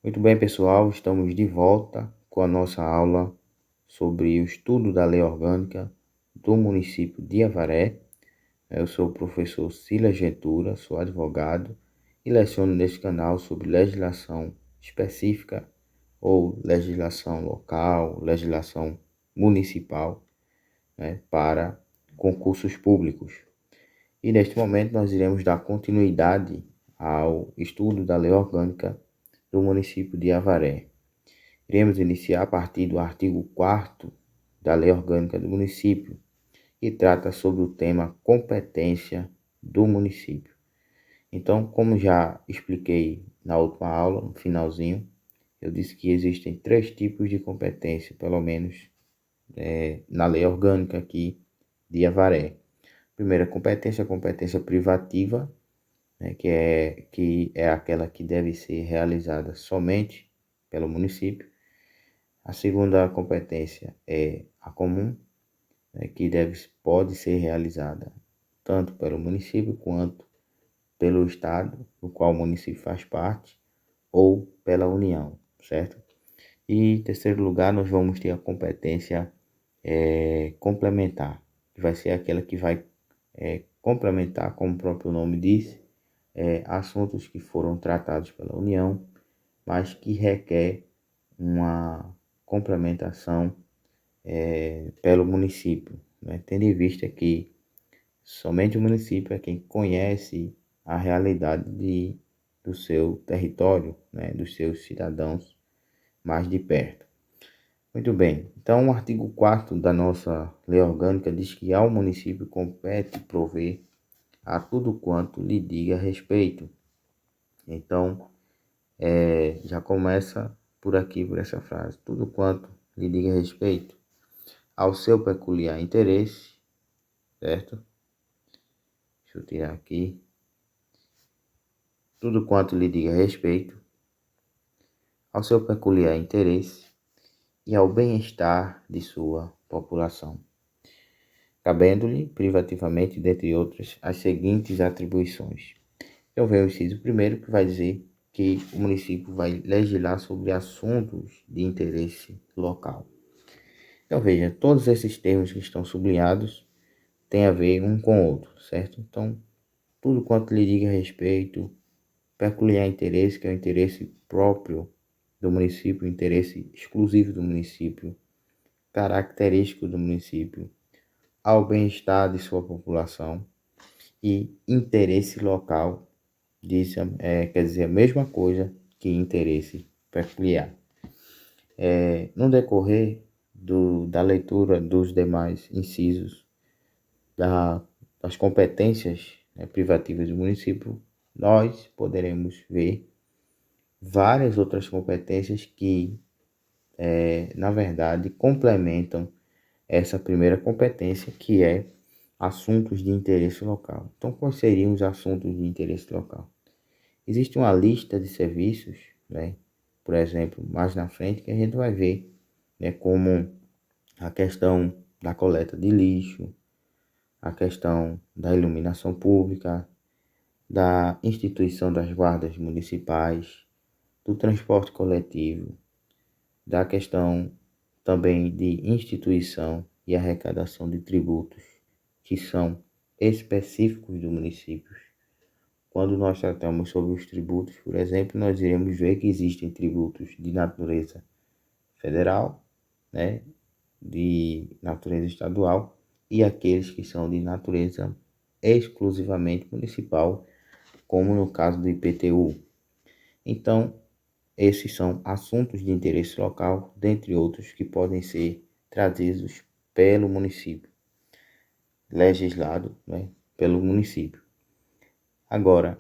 Muito bem, pessoal, estamos de volta com a nossa aula sobre o estudo da lei orgânica do município de Avaré. Eu sou o professor Silas Ventura, sou advogado e leciono neste canal sobre legislação específica ou legislação local, legislação municipal, para concursos públicos. E neste momento nós iremos dar continuidade ao estudo da lei orgânica do município de Avaré. Iremos iniciar a partir do artigo 4º da lei orgânica do município, que trata sobre o tema competência do município. Então, como já expliquei na última aula, no finalzinho, eu disse que existem 3 tipos de competência, pelo menos na lei orgânica aqui de Avaré. Primeira competência, a competência privativa, que é aquela que deve ser realizada somente pelo município. A segunda competência é a comum, que pode ser realizada tanto pelo município quanto pelo estado, do qual o município faz parte, ou pela União, certo? E em terceiro lugar, nós vamos ter a competência complementar, que vai ser aquela que vai complementar, como o próprio nome diz, assuntos que foram tratados pela União, mas que requer uma complementação pelo município, tendo em vista que somente o município é quem conhece a realidade do seu território, dos seus cidadãos mais de perto. Muito bem, então o artigo 4º da nossa lei orgânica diz que ao município compete prover a tudo quanto lhe diga respeito. Então, já começa por aqui, por essa frase: tudo quanto lhe diga respeito ao seu peculiar interesse, certo? Deixa eu tirar aqui. Tudo quanto lhe diga respeito ao seu peculiar interesse e ao bem-estar de sua população, cabendo-lhe privativamente, dentre outras, as seguintes atribuições. Então vem o inciso primeiro, que vai dizer que o município vai legislar sobre assuntos de interesse local. Então veja, todos esses termos que estão sublinhados têm a ver um com o outro, certo? Então, tudo quanto lhe diga respeito, peculiar interesse, que é o interesse próprio do município, o interesse exclusivo do município, característico do município, ao bem-estar de sua população, e interesse local, quer dizer a mesma coisa que interesse peculiar. No decorrer da leitura dos demais incisos das competências privativas do município, nós poderemos ver várias outras competências que, na verdade, complementam essa primeira competência, que é assuntos de interesse local. Então, quais seriam os assuntos de interesse local? Existe uma lista de serviços, por exemplo, mais na frente, que a gente vai ver, como a questão da coleta de lixo, a questão da iluminação pública, da instituição das guardas municipais, do transporte coletivo, da questão também de instituição e arrecadação de tributos que são específicos do município. Quando nós tratamos sobre os tributos, por exemplo, nós iremos ver que existem tributos de natureza federal, de natureza estadual, e aqueles que são de natureza exclusivamente municipal, como no caso do IPTU. Então, esses são assuntos de interesse local, dentre outros, que podem ser trazidos pelo município, legislado, pelo município. Agora,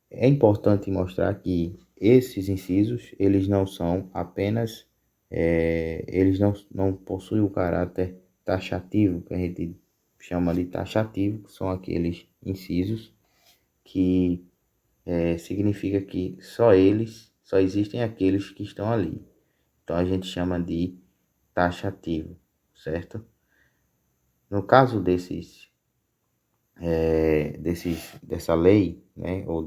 é importante mostrar que esses incisos, eles não são apenas, eles não possuem o caráter taxativo, que a gente chama de taxativo, que são aqueles incisos que significa que só existem aqueles que estão ali. Então a gente chama de taxativo, certo? No caso dessa lei, ou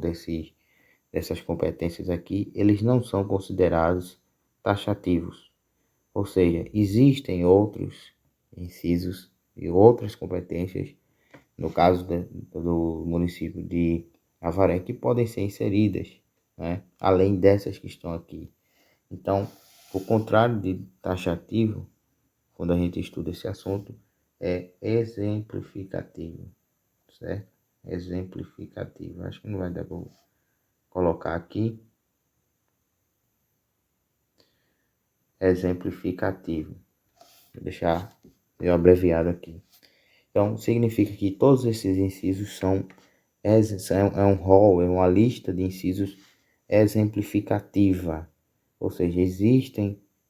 dessas competências aqui, eles não são considerados taxativos. Ou seja, existem outros incisos e outras competências, no caso do município de Avaré, que podem ser inseridas, né, além dessas que estão aqui. Então, o contrário de taxativo, quando a gente estuda esse assunto, é exemplificativo, certo? Exemplificativo. Acho que não vai dar para colocar aqui. Exemplificativo. Vou deixar meio abreviado aqui. Então, significa que todos esses incisos é um rol, é uma lista de incisos exemplificativa. Ou seja,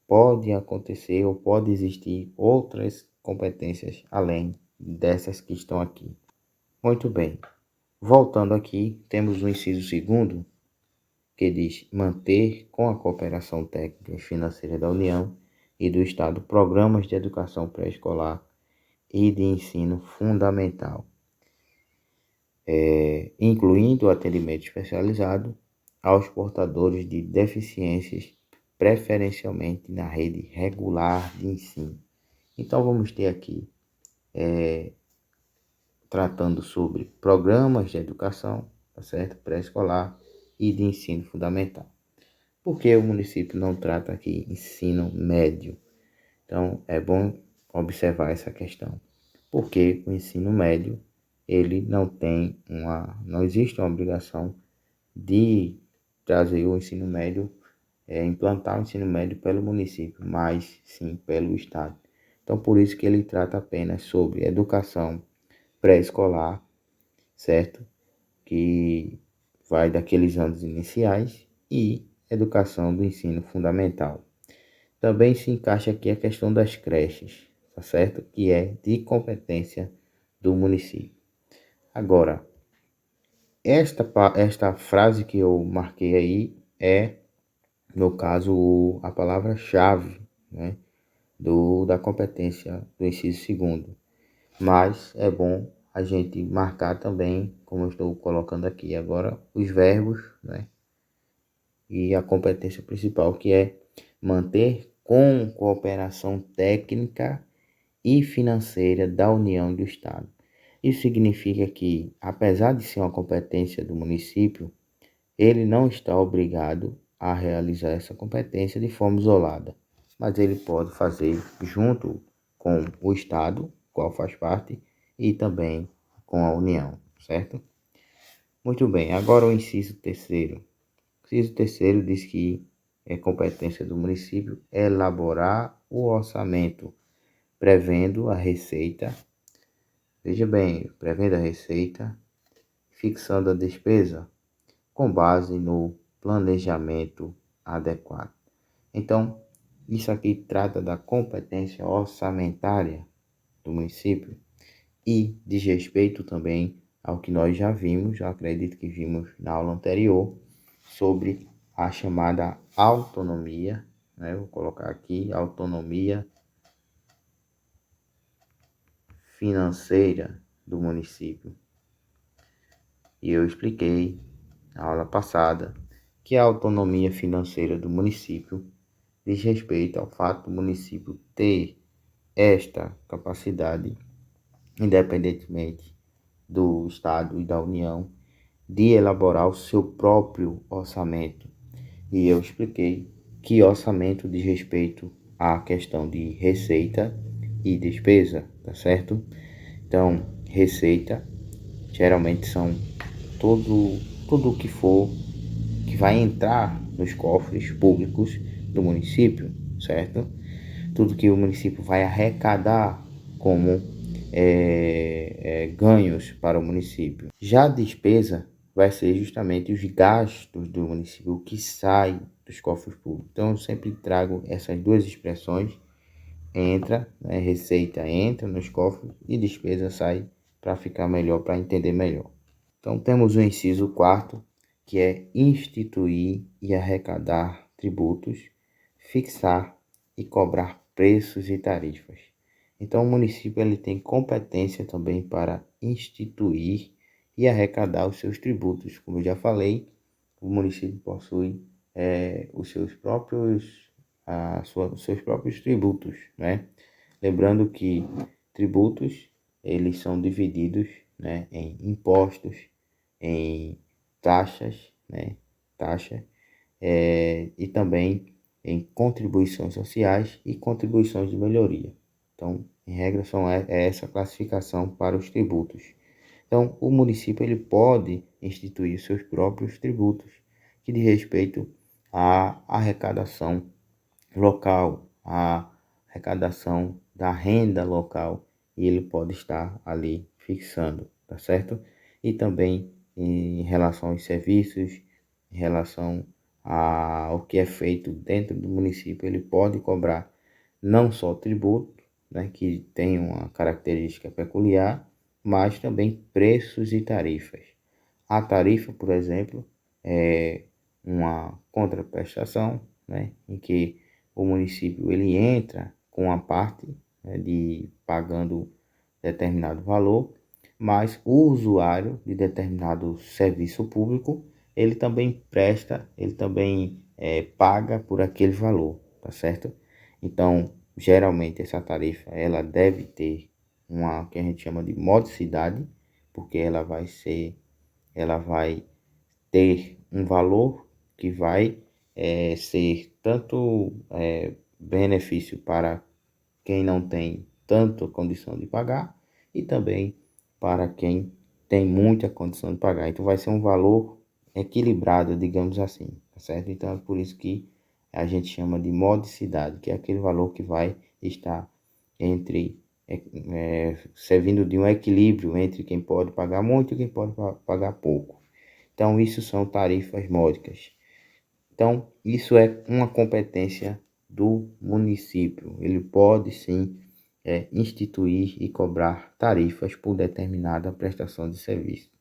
pode acontecer ou pode existir outras competências além dessas que estão aqui. Muito bem. Voltando aqui, temos o inciso segundo, que diz manter com a cooperação técnica e financeira da União e do Estado programas de educação pré-escolar e de ensino fundamental, incluindo o atendimento especializado aos portadores de deficiências, preferencialmente na rede regular de ensino. Então vamos ter aqui, tratando sobre programas de educação, tá certo? Pré-escolar e de ensino fundamental. Por que o município não trata aqui ensino médio? Então é bom observar essa questão. Porque o ensino médio, ele não existe uma obrigação de trazer o ensino médio, implantar o ensino médio pelo município, mas sim pelo Estado. Então, por isso que ele trata apenas sobre educação pré-escolar, certo? Que vai daqueles anos iniciais, e educação do ensino fundamental. Também se encaixa aqui a questão das creches, tá certo? Que é de competência do município. Agora, esta frase que eu marquei aí é, no caso, a palavra-chave, né, da competência do inciso segundo. Mas é bom a gente marcar também, como eu estou colocando aqui agora, os verbos, né, e a competência principal, que é manter com cooperação técnica e financeira da União e do Estado. Isso significa que, apesar de ser uma competência do município, ele não está obrigado a realizar essa competência de forma isolada, mas ele pode fazer junto com o Estado, qual faz parte, e também com a União, certo? Muito bem, agora o inciso terceiro. O inciso terceiro diz que é competência do município elaborar o orçamento, prevendo a receita. Veja bem, prevendo a receita, fixando a despesa com base no planejamento adequado. Então, isso aqui trata da competência orçamentária do município e diz respeito também ao que nós já vimos, já acredito que vimos na aula anterior, sobre a chamada autonomia, né? Vou colocar aqui, autonomia financeira do município. E eu expliquei na aula passada que a autonomia financeira do município diz respeito ao fato do município ter esta capacidade, independentemente do Estado e da União, de elaborar o seu próprio orçamento. E eu expliquei que orçamento diz respeito à questão de receita e despesa, tá certo? Então, receita geralmente são tudo que vai entrar nos cofres públicos do município, certo? Tudo que o município vai arrecadar como ganhos para o município. Já a despesa vai ser justamente os gastos do município, o que sai dos cofres públicos. Então, eu sempre trago essas duas expressões: receita entra nos cofres e despesa sai, para ficar melhor, para entender melhor. Então, temos o inciso quarto, que é instituir e arrecadar tributos, fixar e cobrar preços e tarifas. Então, o município ele tem competência também para instituir e arrecadar os seus tributos, como eu já falei, o município possui os seus próprios tributos, né? Lembrando que tributos, eles são divididos, né, em impostos, em taxas, né, taxa, e também em contribuições sociais e contribuições de melhoria. Então, em regra, é essa classificação para os tributos. Então, o município ele pode instituir seus próprios tributos, que diz respeito à arrecadação local, à arrecadação da renda local, e ele pode estar ali fixando, tá certo? E também em relação aos serviços, em relação ao que é feito dentro do município, ele pode cobrar não só tributo, né, que tem uma característica peculiar, mas também preços e tarifas. A tarifa, por exemplo, é uma contraprestação, né, em que o município ele entra com a parte, né, de pagando determinado valor, mas o usuário de determinado serviço público ele também paga por aquele valor, tá certo? Então, geralmente essa tarifa ela deve ter uma que a gente chama de modicidade, porque ela vai ter um valor que vai ser tanto benefício para quem não tem tanta condição de pagar e também para quem tem muita condição de pagar. Então vai ser um valor equilibrado, digamos assim, tá certo? Então é por isso que a gente chama de modicidade, que é aquele valor que vai estar entre servindo de um equilíbrio entre quem pode pagar muito e quem pode pagar pouco. Então isso são tarifas módicas. Então, isso é uma competência do município. Ele pode sim instituir e cobrar tarifas por determinada prestação de serviço.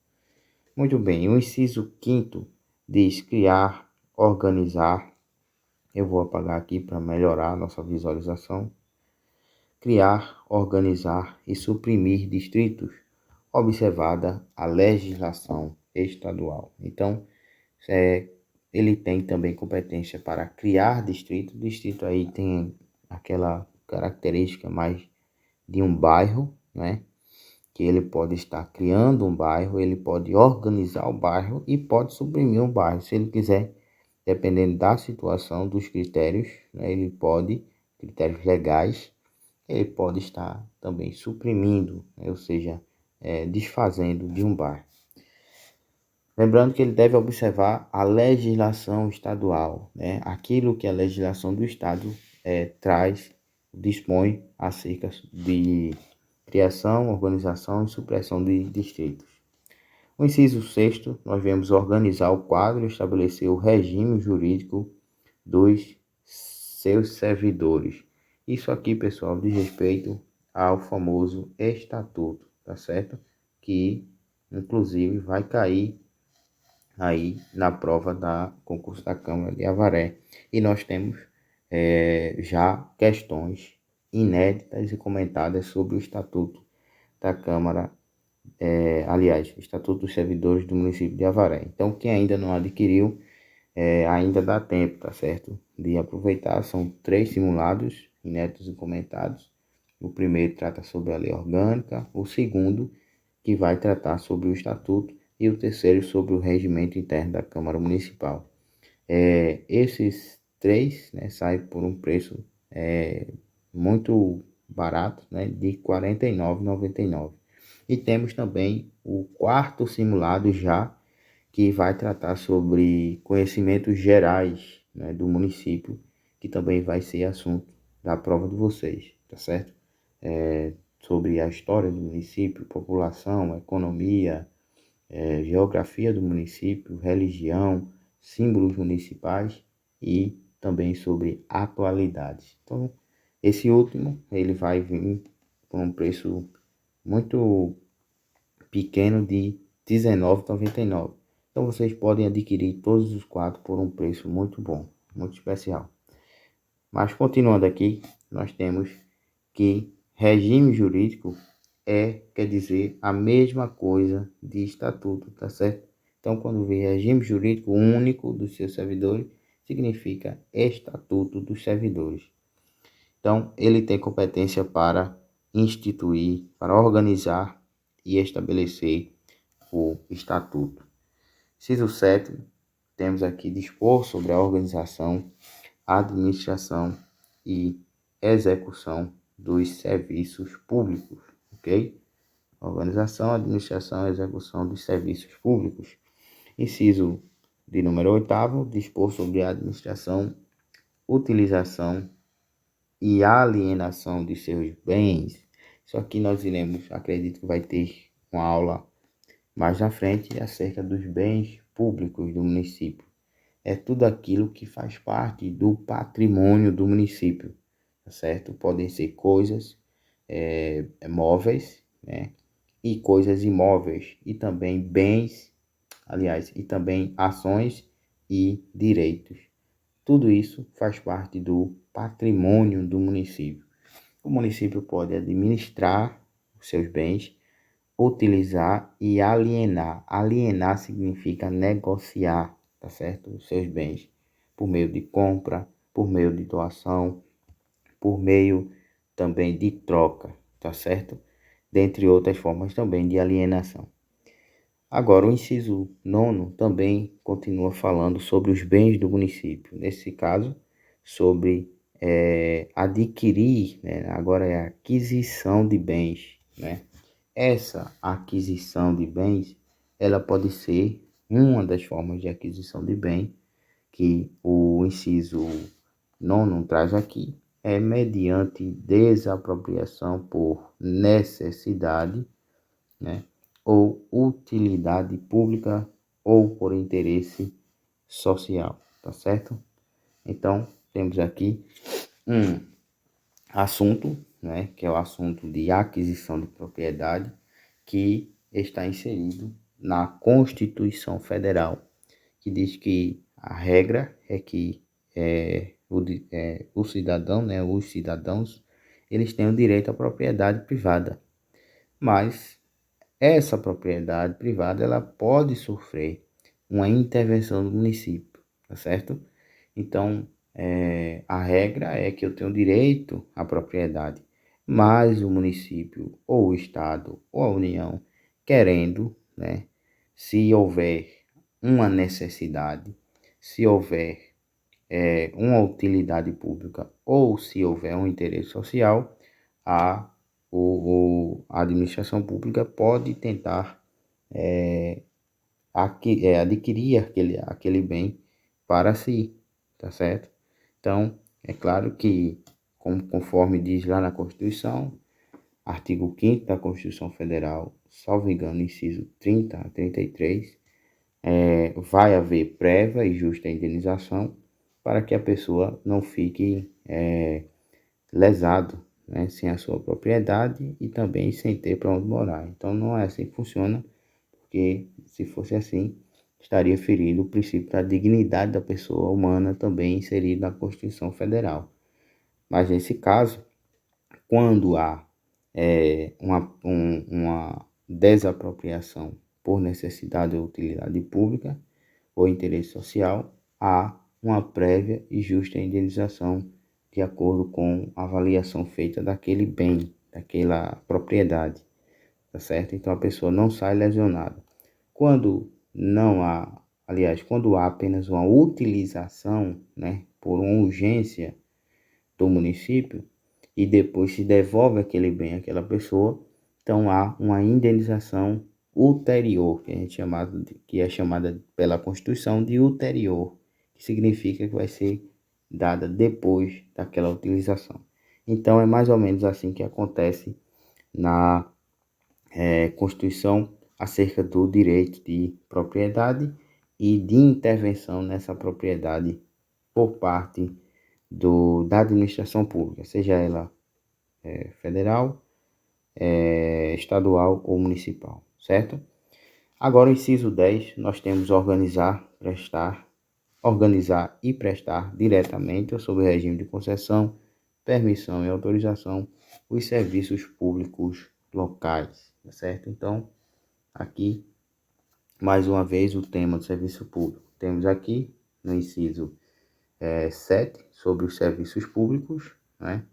Muito bem, o inciso 5º diz criar, organizar. Eu vou apagar aqui para melhorar a nossa visualização. Criar, organizar e suprimir distritos, observada a legislação estadual. Então, ele tem também competência para criar distrito. Distrito aí tem aquela característica mais de um bairro, né? Que ele pode estar criando um bairro, ele pode organizar o bairro e pode suprimir um bairro. Se ele quiser, dependendo da situação, dos critérios, né? Ele pode, critérios legais, ele pode estar também suprimindo, né? Ou seja, desfazendo de um bairro. Lembrando que ele deve observar a legislação estadual, né? Aquilo que a legislação do estado dispõe acerca de criação, organização e supressão de distritos. No inciso 6º, nós vemos organizar o quadro e estabelecer o regime jurídico dos seus servidores. Isso aqui, pessoal, diz respeito ao famoso estatuto, tá certo? Que, inclusive, vai cair aí na prova da concurso da Câmara de Avaré. E nós temos já questões inéditas e comentadas sobre o Estatuto da Câmara, aliás, o Estatuto dos Servidores do município de Avaré. Então, quem ainda não adquiriu, ainda dá tempo, tá certo? De aproveitar. São 3 simulados inéditos e comentados. O primeiro trata sobre a lei orgânica, o segundo que vai tratar sobre o Estatuto e o terceiro sobre o regimento interno da Câmara Municipal. Esses 3, né, saem por um preço muito barato, né, de R$ 49,99. E temos também o 4º simulado já, que vai tratar sobre conhecimentos gerais, né, do município, que também vai ser assunto da prova de vocês, tá certo? Sobre a história do município, população, economia, geografia do município, religião, símbolos municipais e também sobre atualidades. Então, esse último, ele vai vir por um preço muito pequeno de R$ 19,99. Então, vocês podem adquirir todos os 4 por um preço muito bom, muito especial. Mas, continuando aqui, nós temos que regime jurídico quer dizer a mesma coisa de estatuto, tá certo? Então, quando vê regime jurídico único dos seus servidores, significa Estatuto dos Servidores. Então, ele tem competência para instituir, para organizar e estabelecer o Estatuto. Inciso 7, temos aqui dispor sobre a organização, administração e execução dos serviços públicos, ok? Organização, administração e execução dos serviços públicos. Inciso de número 8, dispor sobre a administração, utilização e alienação de seus bens. Isso aqui nós iremos, acredito que vai ter uma aula mais na frente acerca dos bens públicos do município. É tudo aquilo que faz parte do patrimônio do município, tá certo? Podem ser coisas móveis, né? E coisas imóveis, e também bens, aliás, e também ações e direitos. Tudo isso faz parte do patrimônio do município. O município pode administrar os seus bens, utilizar e alienar. Alienar significa negociar, tá certo? Os seus bens por meio de compra, por meio de doação, por meio também de troca, tá certo? Dentre outras formas também de alienação. Agora, o inciso 9 também continua falando sobre os bens do município. Nesse caso, sobre adquirir, né? Agora é a aquisição de bens, né? Essa aquisição de bens, ela pode ser uma das formas de aquisição de bem que o inciso 9 traz aqui, é mediante desapropriação por necessidade, né, ou utilidade pública ou por interesse social, tá certo? Então, temos aqui um assunto, né, que é o assunto de aquisição de propriedade, que está inserido na Constituição Federal, que diz que a regra é que o cidadão, né, os cidadãos, eles têm o direito à propriedade privada, mas essa propriedade privada ela pode sofrer uma intervenção do município, tá certo? Então, a regra é que eu tenho direito à propriedade, mas o município, ou o estado, ou a União, querendo, né, se houver uma necessidade, se houver uma utilidade pública, ou se houver um interesse social, a administração pública pode tentar adquirir aquele bem para si, tá certo? Então, é claro que, conforme diz lá na Constituição, artigo 5º da Constituição Federal, salvo engano, inciso 30 a 33, vai haver prévia e justa indenização para que a pessoa não fique lesado, né, sem a sua propriedade e também sem ter para onde morar. Então, não é assim que funciona, porque se fosse assim, estaria ferido o princípio da dignidade da pessoa humana, também inserido na Constituição Federal. Mas nesse caso, quando há uma desapropriação por necessidade ou utilidade pública ou interesse social, há uma prévia e justa indenização de acordo com a avaliação feita daquele bem, daquela propriedade, tá certo? Então a pessoa não sai lesionada. Quando não há, aliás, quando há apenas uma utilização, né, por uma urgência do município e depois se devolve aquele bem àquela pessoa, então há uma indenização ulterior, que é chamada pela Constituição de ulterior, que significa que vai ser dada depois daquela utilização. Então é mais ou menos assim que acontece na Constituição acerca do direito de propriedade e de intervenção nessa propriedade por parte da administração pública, seja ela federal, estadual ou municipal, certo? Agora, o inciso 10, nós temos organizar e prestar diretamente ou sob regime de concessão, permissão e autorização os serviços públicos locais, tá certo? Então, aqui mais uma vez o tema do serviço público. Temos aqui no inciso 7 sobre os serviços públicos, né?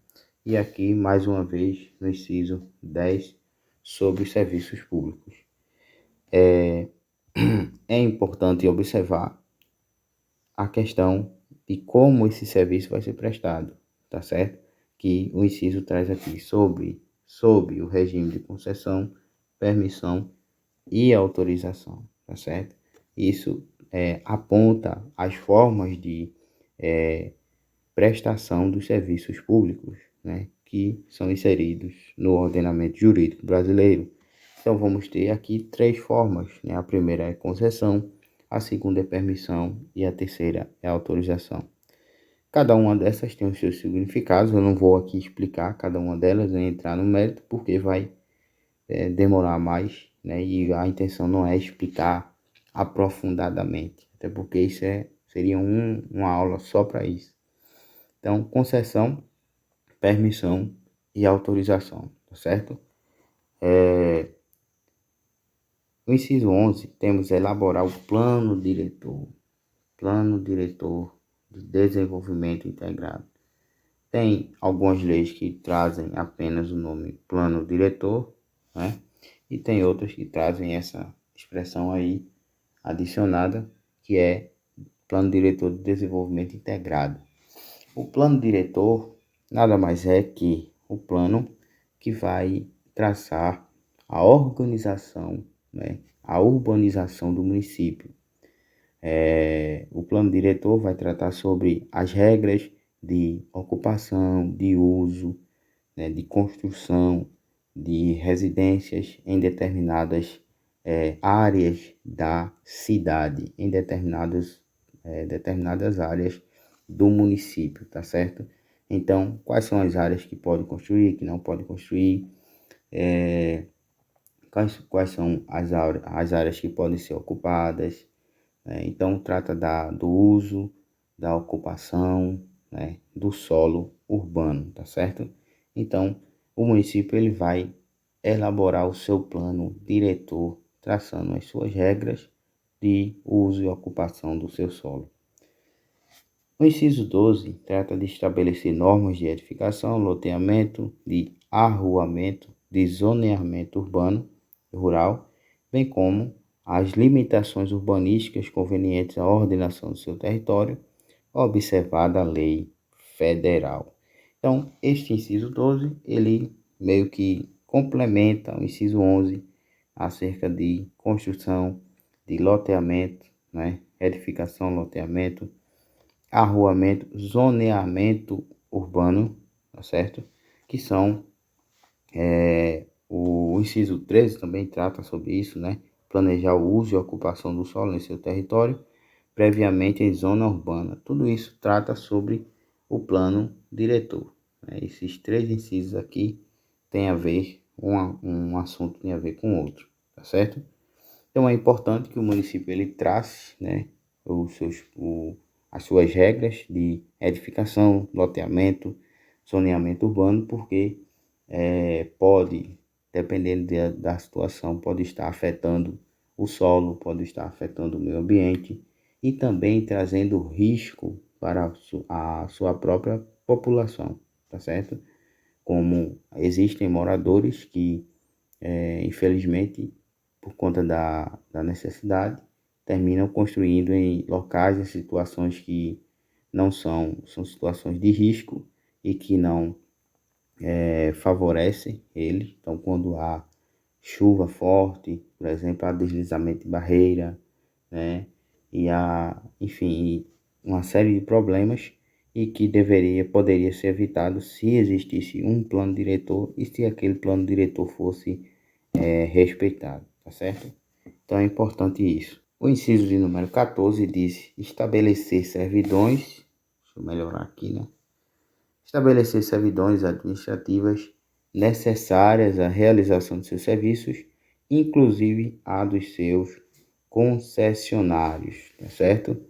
E aqui mais uma vez no inciso 10 sobre os serviços públicos. É importante observar a questão de como esse serviço vai ser prestado, tá certo? Que o inciso traz aqui sob o regime de concessão, permissão e autorização, tá certo? Isso aponta as formas de prestação dos serviços públicos, né, que são inseridos no ordenamento jurídico brasileiro. Então, vamos ter aqui 3 formas, né? A primeira é concessão, a segunda é permissão e a terceira é autorização. Cada uma dessas tem os seus significados, eu não vou aqui explicar cada uma delas, nem entrar no mérito, porque vai demorar mais, né? E a intenção não é explicar aprofundadamente, até porque isso seria uma aula só para isso. Então, concessão, permissão e autorização, tá certo? No inciso 11, temos elaborar o plano diretor de desenvolvimento integrado. Tem algumas leis que trazem apenas o nome plano diretor, né? E tem outras que trazem essa expressão aí adicionada, que é plano diretor de desenvolvimento integrado. O plano diretor nada mais é que o plano que vai traçar a organização, né, a urbanização do município. O plano diretor vai tratar sobre as regras de ocupação, de uso, né, de construção de residências em determinadas áreas da cidade, em determinadas áreas do município, tá certo? Então, quais são as áreas que pode construir, que não pode construir, quais são as áreas que podem ser ocupadas, né? Então, trata do uso, da ocupação, né, do solo urbano, tá certo? Então, o município ele vai elaborar o seu plano diretor, traçando as suas regras de uso e ocupação do seu solo. O inciso 12 trata de estabelecer normas de edificação, loteamento, de arruamento, de zoneamento urbano e rural, bem como as limitações urbanísticas convenientes à ordenação do seu território, observada a lei federal. Então, este inciso 12, ele meio que complementa o inciso 11 acerca de construção, de loteamento, né? Edificação, loteamento, arruamento, zoneamento urbano, tá certo? Que são, o inciso 13 também trata sobre isso, né? Planejar o uso e ocupação do solo em seu território, previamente em zona urbana. Tudo isso trata sobre o plano diretor, né? Esses 3 incisos aqui têm a ver, um assunto tem a ver com o outro, tá certo? Então é importante que o município ele trace, né, as suas regras de edificação, loteamento, zoneamento urbano, porque pode, dependendo da situação, pode estar afetando o solo, pode estar afetando o meio ambiente e também trazendo risco para a sua própria população, tá certo? Como existem moradores que, infelizmente, por conta da necessidade, terminam construindo em locais e situações que não são situações de risco e que não favorecem ele. Então, quando há chuva forte, por exemplo, há deslizamento de barreira, né? E há, enfim, uma série de problemas e que poderia ser evitado se existisse um plano diretor e se aquele plano diretor fosse respeitado, tá certo? Então é importante isso. O inciso de número 14 diz estabelecer servidões, deixa eu melhorar aqui, né? Estabelecer servidões administrativas necessárias à realização de seus serviços, inclusive a dos seus concessionários, tá certo?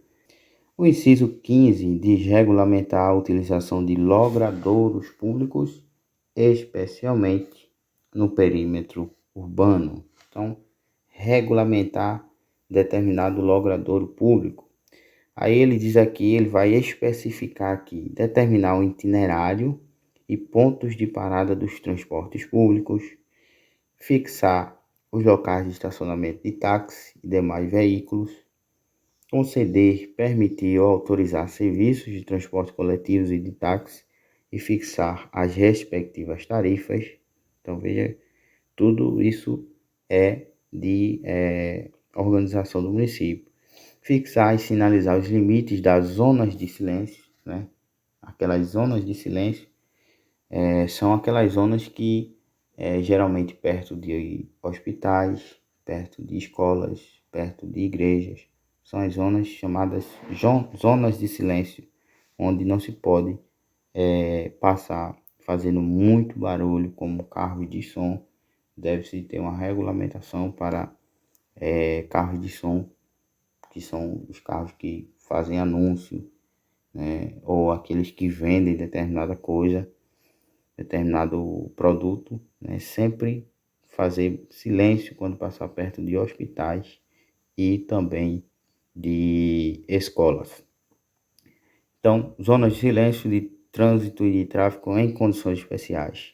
O inciso 15 diz regulamentar a utilização de logradouros públicos, especialmente no perímetro urbano. Então, regulamentar determinado logradouro público. Aí ele diz aqui, ele vai especificar aqui, determinar o itinerário e pontos de parada dos transportes públicos, fixar os locais de estacionamento de táxi e demais veículos, conceder, permitir ou autorizar serviços de transporte coletivos e de táxi e fixar as respectivas tarifas. Então veja, tudo isso é de organização do município. Fixar e sinalizar os limites das zonas de silêncio, né? Aquelas zonas de silêncio são aquelas zonas que geralmente perto de hospitais, perto de escolas, perto de igrejas. São as zonas chamadas zonas de silêncio, onde não se pode passar fazendo muito barulho, como carros de som. Deve-se ter uma regulamentação para carros de som, que são os carros que fazem anúncio, né, ou aqueles que vendem determinada coisa, determinado produto, né, sempre fazer silêncio quando passar perto de hospitais e também de escolas. Então, zonas de silêncio de trânsito e de tráfego em condições especiais.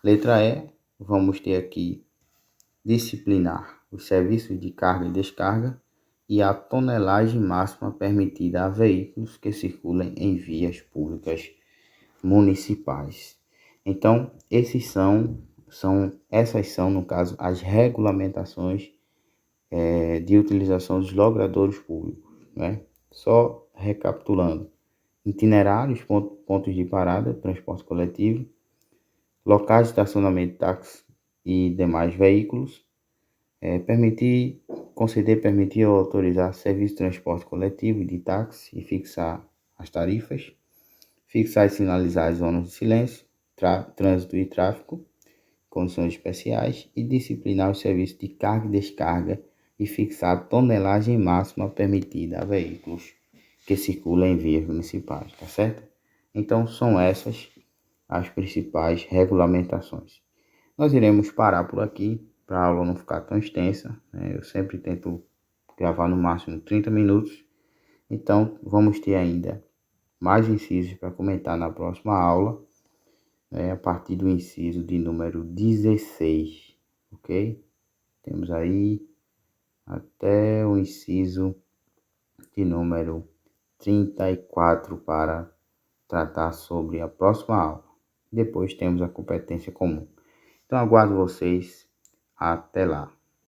Letra E, vamos ter aqui disciplinar os serviços de carga e descarga e a tonelagem máxima permitida a veículos que circulem em vias públicas municipais. Então, essas são, no caso, as regulamentações de utilização dos logradouros públicos, né? Só recapitulando: itinerários, pontos de parada, transporte coletivo, locais de estacionamento de táxi e demais veículos, conceder, permitir ou autorizar serviço de transporte coletivo e de táxi e fixar as tarifas, fixar e sinalizar as zonas de silêncio, trânsito e tráfego, condições especiais e disciplinar os serviços de carga e descarga e fixar a tonelagem máxima permitida a veículos que circulam em vias municipais, tá certo? Então são essas as principais regulamentações. Nós iremos parar por aqui para a aula não ficar tão extensa, né? Eu sempre tento gravar no máximo 30 minutos, então vamos ter ainda mais incisos para comentar na próxima aula, a partir do inciso de número 16, ok? Temos aí até o inciso de número 34 para tratar sobre a próxima aula. Depois temos a competência comum. Então aguardo vocês. Até lá.